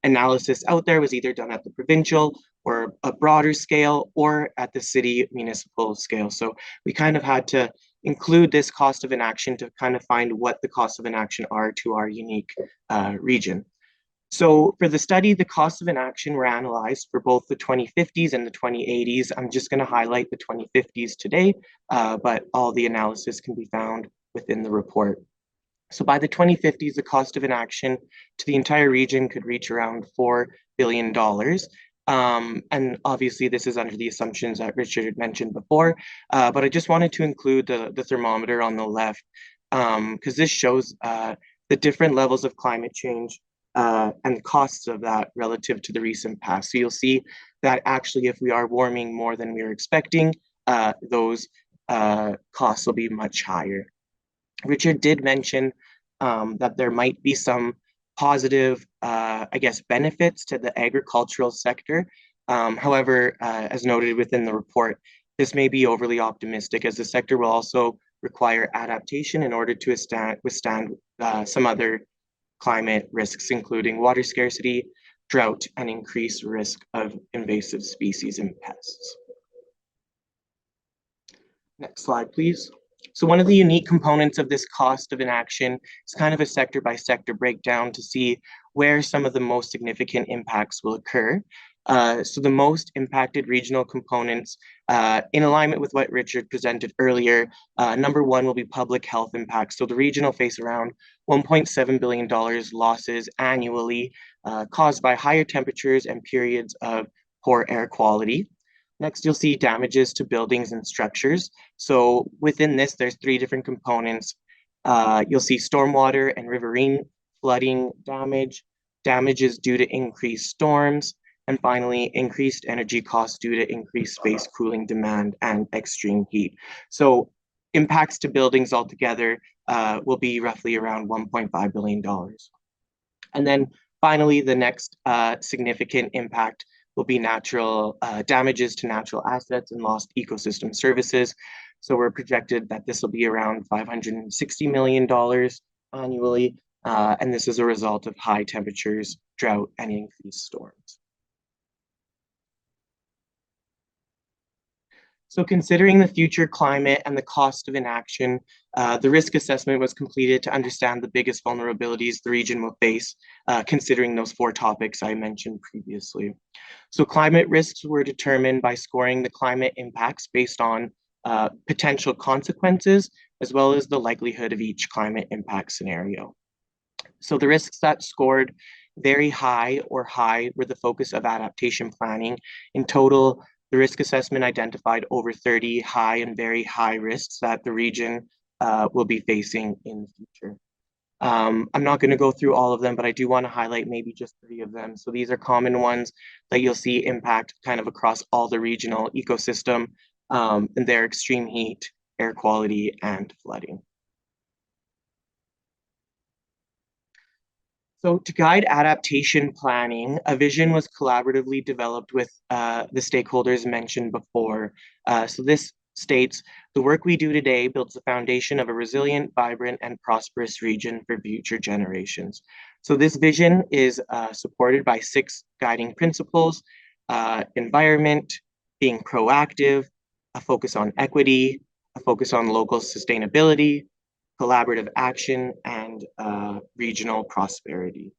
S4: analysis out there was either done at the provincial or a broader scale or at the city municipal scale. So we kind of had to include this cost of inaction to kind of find what the costs of inaction are to our unique region. So for the study, the costs of inaction were analyzed for both the 2050s and the 2080s. I'm just going to highlight the 2050s today, but all the analysis can be found within the report. So by the 2050s, the cost of inaction to the entire region could reach around $4 billion. And obviously this is under the assumptions that Richard had mentioned before, but I just wanted to include the thermometer on the left because this shows the different levels of climate change and the costs of that relative to the recent past. So you'll see that actually if we are warming more than we are expecting, those costs will be much higher. Richard did mention that there might be some positive, I guess, benefits to the agricultural sector. However, as noted within the report, this may be overly optimistic as the sector will also require adaptation in order to withstand some other climate risks, including water scarcity, drought, and increased risk of invasive species and pests. Next slide, please. So one of the unique components of this cost of inaction is kind of a sector by sector breakdown to see where some of the most significant impacts will occur. So the most impacted regional components, in alignment with what Richard presented earlier, number 1 will be public health impacts. So the region will face around $1.7 billion losses annually caused by higher temperatures and periods of poor air quality. Next, you'll see damages to buildings and structures. So within this, there's 3 different components. You'll see stormwater and riverine flooding damage, damages due to increased storms, and finally, increased energy costs due to increased space cooling demand and extreme heat. So impacts to buildings altogether will be roughly around $1.5 billion. And then finally, the next significant impact will be natural damages to natural assets and lost ecosystem services. So we're projected that this will be around $560 million annually, and this is a result of high temperatures, drought, and increased storms. So considering the future climate and the cost of inaction, the risk assessment was completed to understand the biggest vulnerabilities the region will face, considering those 4 topics I mentioned previously. So climate risks were determined by scoring the climate impacts based on potential consequences, as well as the likelihood of each climate impact scenario. So the risks that scored very high or high were the focus of adaptation planning. In total, the risk assessment identified over 30 high and very high risks that the region will be facing in the future. I'm not going to go through all of them, but I do want to highlight maybe just 3 of them. So these are common ones that you'll see impact kind of across all the regional ecosystem, and they're extreme heat, air quality, and flooding. So to guide adaptation planning, a vision was collaboratively developed with the stakeholders mentioned before. So this states, the work we do today builds the foundation of a resilient, vibrant, and prosperous region for future generations. So this vision is supported by 6 guiding principles: environment, being proactive, a focus on equity, a focus on local sustainability, collaborative action, and regional prosperity.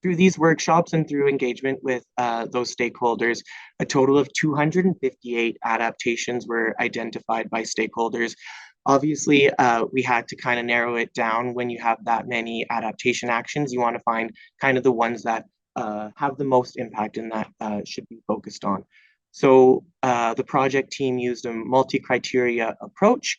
S4: Through these workshops and through engagement with those stakeholders, a total of 258 adaptations were identified by stakeholders. Obviously, we had to kind of narrow it down. When you have that many adaptation actions, you want to find kind of the ones that have the most impact and that should be focused on. So the project team used a multi-criteria approach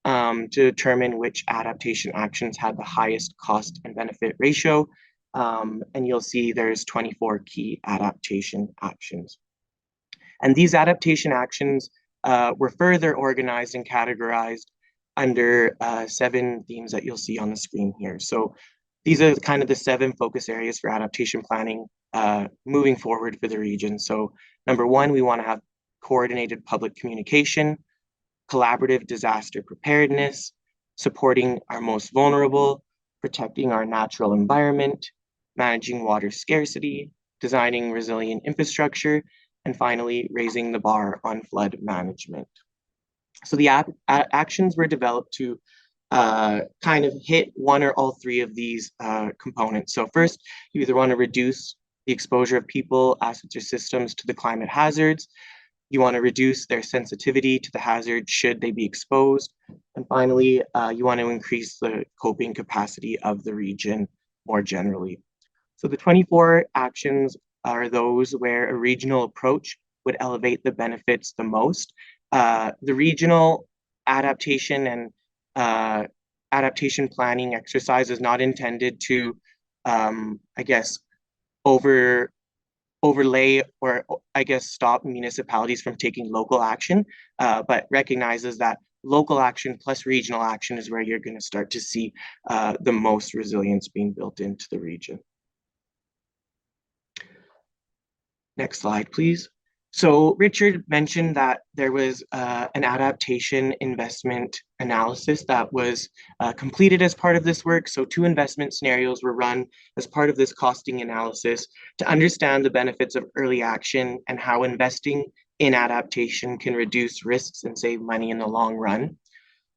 S4: to determine which adaptation actions had the highest cost and benefit ratio. And you'll see there's 24 key adaptation actions. And these adaptation actions were further organized and categorized under 7 themes that you'll see on the screen here. So these are kind of the 7 focus areas for adaptation planning moving forward for the region. So number 1, we want to have coordinated public communication, collaborative disaster preparedness, supporting our most vulnerable, protecting our natural environment, managing water scarcity, designing resilient infrastructure, and finally, raising the bar on flood management. So the actions were developed to kind of hit 1 or all 3 of these components. So first, you either want to reduce the exposure of people, assets, or systems to the climate hazards. You want to reduce their sensitivity to the hazard should they be exposed. And finally, you want to increase the coping capacity of the region more generally. So the 24 actions are those where a regional approach would elevate the benefits the most. The regional adaptation and adaptation planning exercise is not intended to, I guess, overlay or I guess stop municipalities from taking local action, but recognizes that local action plus regional action is where you're going to start to see the most resilience being built into the region. Next slide, please. So Richard mentioned that there was an adaptation investment analysis that was completed as part of this work. So 2 investment scenarios were run as part of this costing analysis to understand the benefits of early action and how investing in adaptation can reduce risks and save money in the long run.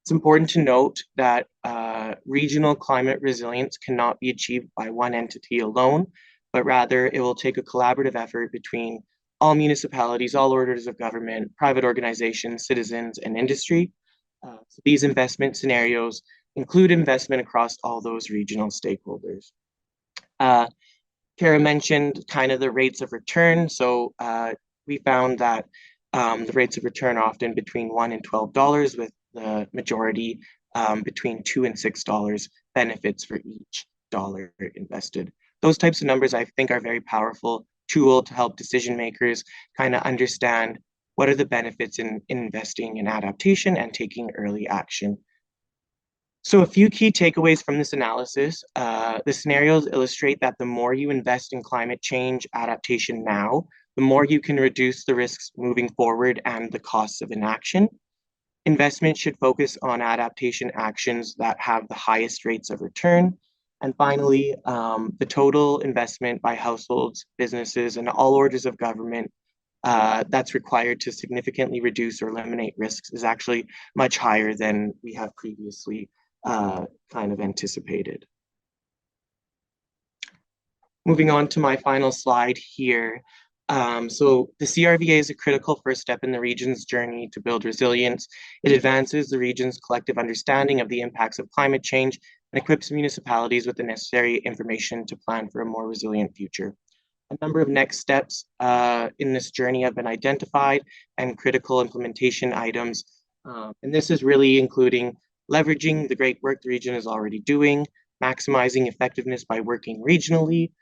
S4: It's important to note that regional climate resilience cannot be achieved by one entity alone, but rather it will take a collaborative effort between all municipalities, all orders of government, private organizations, citizens, and industry. So these investment scenarios include investment across all those regional stakeholders. Kara mentioned kind of the rates of return. So we found that the rates of return are often between $1 and $12, with the majority between $2 and $6 benefits for each dollar invested. Those types of numbers, I think, are very powerful tool to help decision makers kind of understand what are the benefits in investing in adaptation and taking early action. So a few key takeaways from this analysis. The scenarios illustrate that the more you invest in climate change adaptation now, the more you can reduce the risks moving forward and the costs of inaction. Investment should focus on adaptation actions that have the highest rates of return. And finally, the total investment by households, businesses, and all orders of government that's required to significantly reduce or eliminate risks is actually much higher than we have previously kind of anticipated. Moving on to my final slide here. So the CRVA is a critical first step in the region's journey to build resilience. It advances the region's collective understanding of the impacts of climate change and equips municipalities with the necessary information to plan for a more resilient future. A number of next steps in this journey have been identified and critical implementation items. And this is really including leveraging the great work the region is already doing, maximizing effectiveness by working regionally,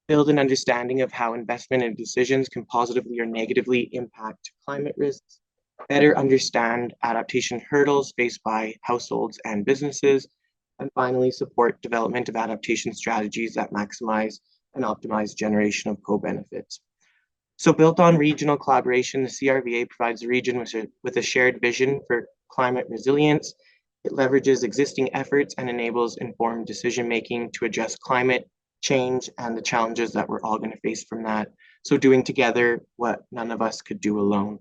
S4: build an understanding of how investment and decisions can positively or negatively impact climate risks, better understand adaptation hurdles faced by households and businesses, And finally, support development of adaptation strategies that maximize and optimize generation of co-benefits. So built on regional collaboration, the CRVA provides the region with a shared vision for climate resilience. It leverages existing efforts and enables informed decision-making to address climate change and the challenges that we're all going to face from that. So doing together what none of us could do alone.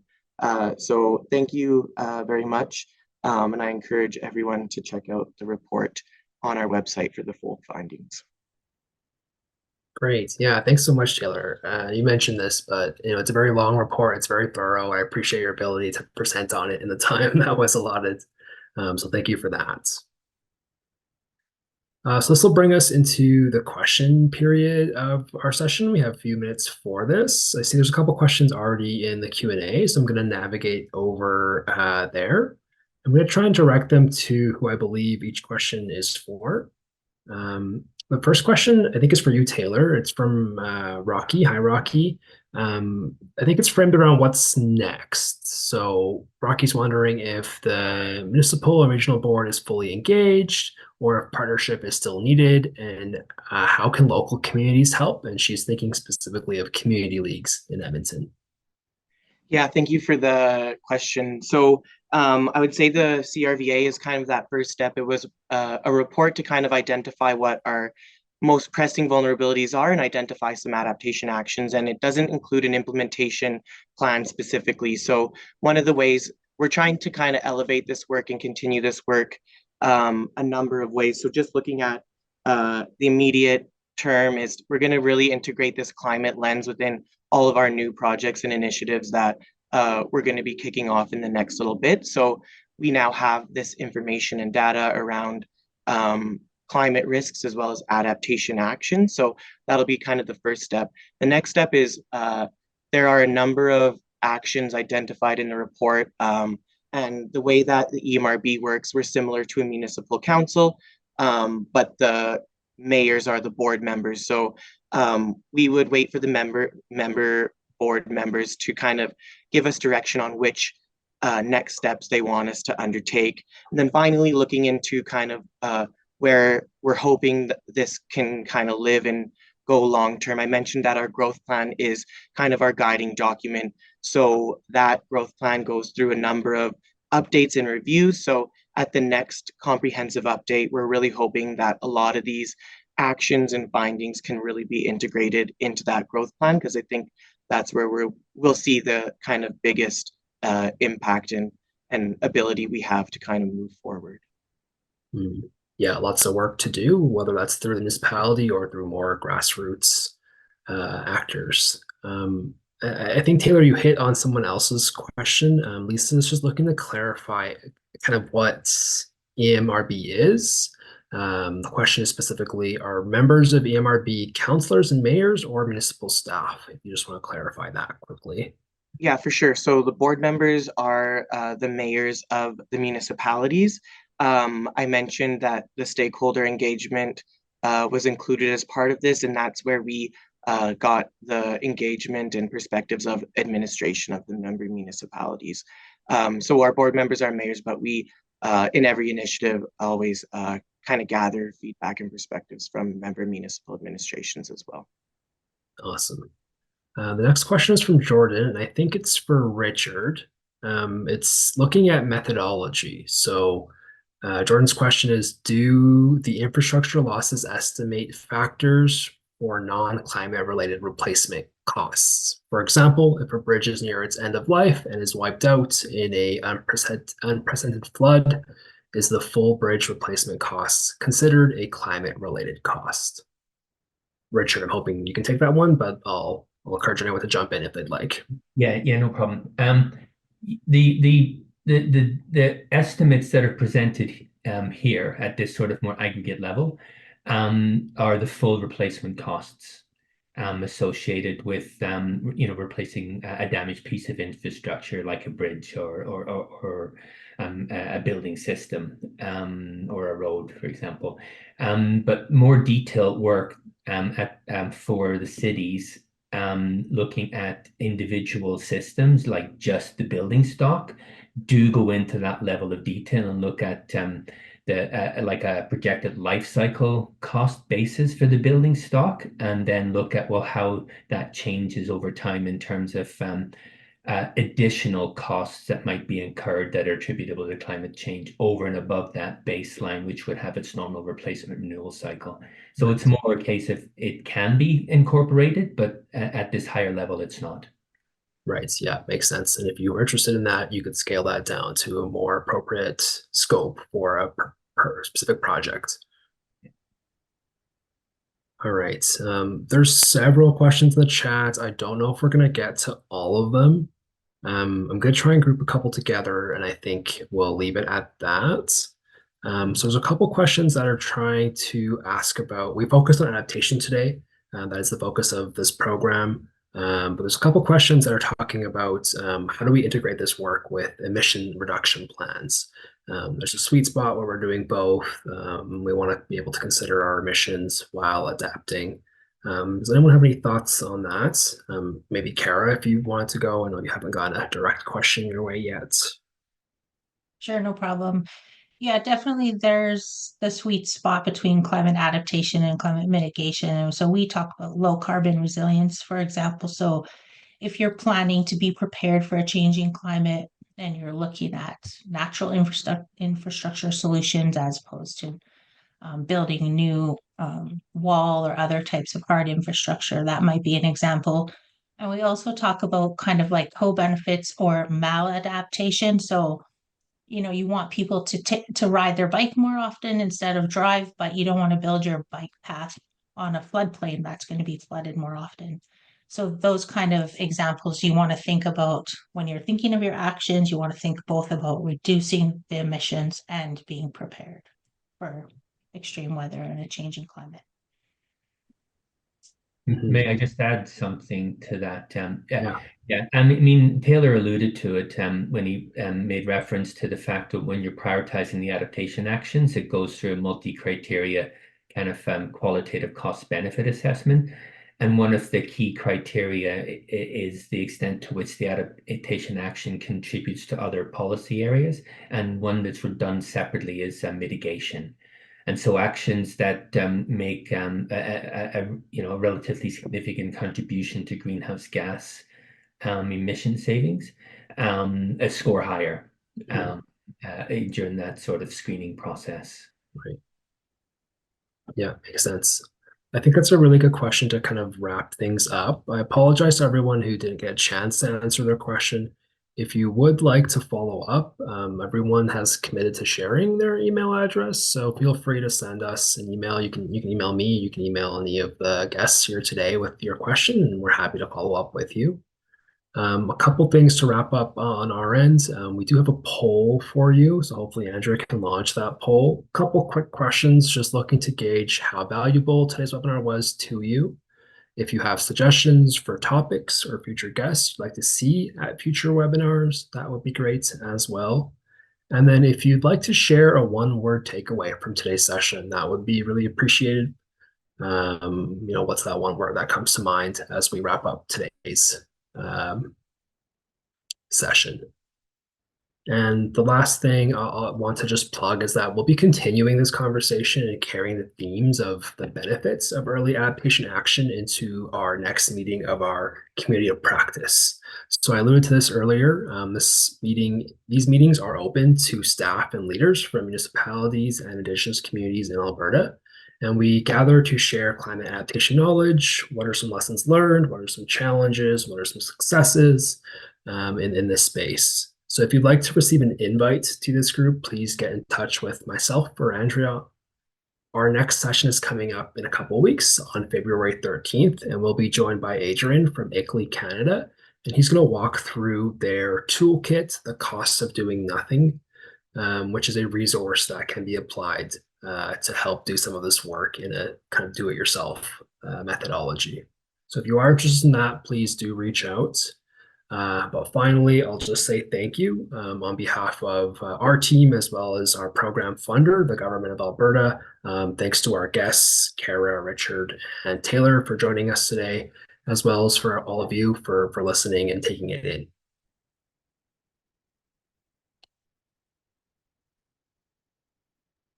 S4: So thank you very much. And I encourage everyone to check out the report on our website for the full findings.
S1: Great. Yeah, thanks so much, Taylor. You mentioned this, but it's a very long report. It's very thorough. I appreciate your ability to present on it in the time that was allotted. So thank you for that. So this will bring us into the question period of our session. We have a few minutes for this. I see there's a couple questions already in the Q&A, so I'm going to navigate over there. I'm going to try and direct them to who I believe each question is for. The first question, I think, is for you, Taylor. It's from Rocky. Hi, Rocky. I think it's framed around what's next. So Rocky's wondering if the municipal and regional board is fully engaged or if partnership is still needed, and how can local communities help? And she's thinking specifically of community leagues in Edmonton.
S4: Yeah, thank you for the question. So I would say the CRVA is kind of that first step. It was a report to kind of identify what our most pressing vulnerabilities are and identify some adaptation actions. And it doesn't include an implementation plan specifically. So one of the ways we're trying to kind of elevate this work and continue this work a number of ways. So just looking at the immediate term is we're going to really integrate this climate lens within all of our new projects and initiatives that we're going to be kicking off in the next little bit. So we now have this information and data around climate risks as well as adaptation action. So that'll be kind of the first step. The next step is there are a number of actions identified in the report. And the way that the EMRB works, we're similar to a municipal council, but the mayors are the board members. So we would wait for the member board members to kind of give us direction on which next steps they want us to undertake. And then finally, looking into kind of where we're hoping that this can kind of live and go long term. I mentioned that our growth plan is kind of our guiding document. So that growth plan goes through a number of updates and reviews. So at the next comprehensive update, we're really hoping that a lot of these actions and findings can really be integrated into that growth plan, because I think that's where we'll see the kind of biggest impact and ability we have to kind of move forward.
S1: Yeah, lots of work to do, whether that's through the municipality or through more grassroots actors. I think, Taylor, you hit on someone else's question. Lisa's just looking to clarify kind of what EMRB is. The question is specifically, are members of EMRB councillors and mayors or municipal staff? If you just want to clarify that quickly.
S4: Yeah, for sure. So the board members are the mayors of the municipalities. I mentioned that the stakeholder engagement was included as part of this, and that's where we got the engagement and perspectives of administration of the member municipalities. So our board members are mayors, but we, in every initiative, always kind of gather feedback and perspectives from member municipal administrations as well.
S1: Awesome. The next question is from Jordan, and I think it's for Richard. It's looking at methodology. So Jordan's question is, do the infrastructure losses estimate factors for non-climate related replacement costs? For example, if a bridge is near its end of life and is wiped out in a unprecedented flood, is the full bridge replacement cost considered a climate related cost? Richard, I'm hoping you can take that one, but I'll encourage anyone to jump in if they'd like.
S3: Yeah, no problem. The estimates that are presented here at this sort of more aggregate level are the full replacement costs associated with replacing a damaged piece of infrastructure like a bridge or a building system or a road, for example. But more detailed work for the cities, looking at individual systems like just the building stock, do go into that level of detail and look at like a projected life cycle cost basis for the building stock, and then look at, well, how that changes over time in terms of additional costs that might be incurred that are attributable to climate change over and above that baseline, which would have its normal replacement renewal cycle. So it's more a case of it can be incorporated, but at this higher level, it's not.
S1: Right. Yeah, makes sense. And if you were interested in that, you could scale that down to a more appropriate scope for a per specific project. All right. There's several questions in the chat. I don't know if we're going to get to all of them. I'm going to try and group a couple together, and I think we'll leave it at that. So there's a couple questions that are trying to ask about, we focused on adaptation today. That is the focus of this program. But there's a couple questions that are talking about how do we integrate this work with emission reduction plans? There's a sweet spot where we're doing both. We want to be able to consider our emissions while adapting. Does anyone have any thoughts on that? Maybe Kara, if you wanted to go. I know you haven't gotten a direct question your way yet.
S2: Sure, no problem. Yeah, definitely there's the sweet spot between climate adaptation and climate mitigation. And so we talk about low carbon resilience, for example. So if you're planning to be prepared for a changing climate and you're looking at natural infrastructure solutions as opposed to building a new wall or other types of hard infrastructure, that might be an example. And we also talk about kind of like co-benefits or maladaptation. So you want people to ride their bike more often instead of drive, but you don't want to build your bike path on a floodplain that's going to be flooded more often. So those kind of examples you want to think about when you're thinking of your actions. You want to think both about reducing the emissions and being prepared for extreme weather and a changing climate.
S3: May I just add something to that?
S1: Yeah.
S3: Yeah, I mean, Taylor alluded to it when he made reference to the fact that when you're prioritizing the adaptation actions, it goes through a multi-criteria kind of qualitative cost-benefit assessment. And one of the key criteria is the extent to which the adaptation action contributes to other policy areas. And one that's done separately is mitigation. And so actions that make a relatively significant contribution to greenhouse gas emission savings score higher during that sort of screening process.
S1: Right. Yeah, makes sense. I think that's a really good question to kind of wrap things up. I apologize to everyone who didn't get a chance to answer their question. If you would like to follow up, everyone has committed to sharing their email address, so feel free to send us an email. You can email me, you can email any of the guests here today with your question, and we're happy to follow up with you. A couple things to wrap up on our end. We do have a poll for you, so hopefully Andrea can launch that poll. A couple quick questions, just looking to gauge how valuable today's webinar was to you. If you have suggestions for topics or future guests you'd like to see at future webinars, that would be great as well. And then if you'd like to share a one-word takeaway from today's session, that would be really appreciated. What's that one word that comes to mind as we wrap up today's session? And the last thing I'll want to just plug is that we'll be continuing this conversation and carrying the themes of the benefits of early adaptation action into our next meeting of our community of practice. So I alluded to this earlier. These meetings are open to staff and leaders from municipalities and Indigenous communities in Alberta. And we gather to share climate adaptation knowledge. What are some lessons learned? What are some challenges? What are some successes in this space? So if you'd like to receive an invite to this group, please get in touch with myself or Andrea. Our next session is coming up in a couple of weeks on February 13th, and we'll be joined by Adrian from ICLEI Canada, and he's going to walk through their toolkit, The Cost of Doing Nothing, which is a resource that can be applied to help do some of this work in a kind of do-it-yourself methodology. So if you are interested in that, please do reach out. But finally, I'll just say thank you on behalf of our team as well as our program funder, the Government of Alberta. Thanks to our guests, Kara, Richard, and Taylor for joining us today, as well as for all of you for listening and taking it in.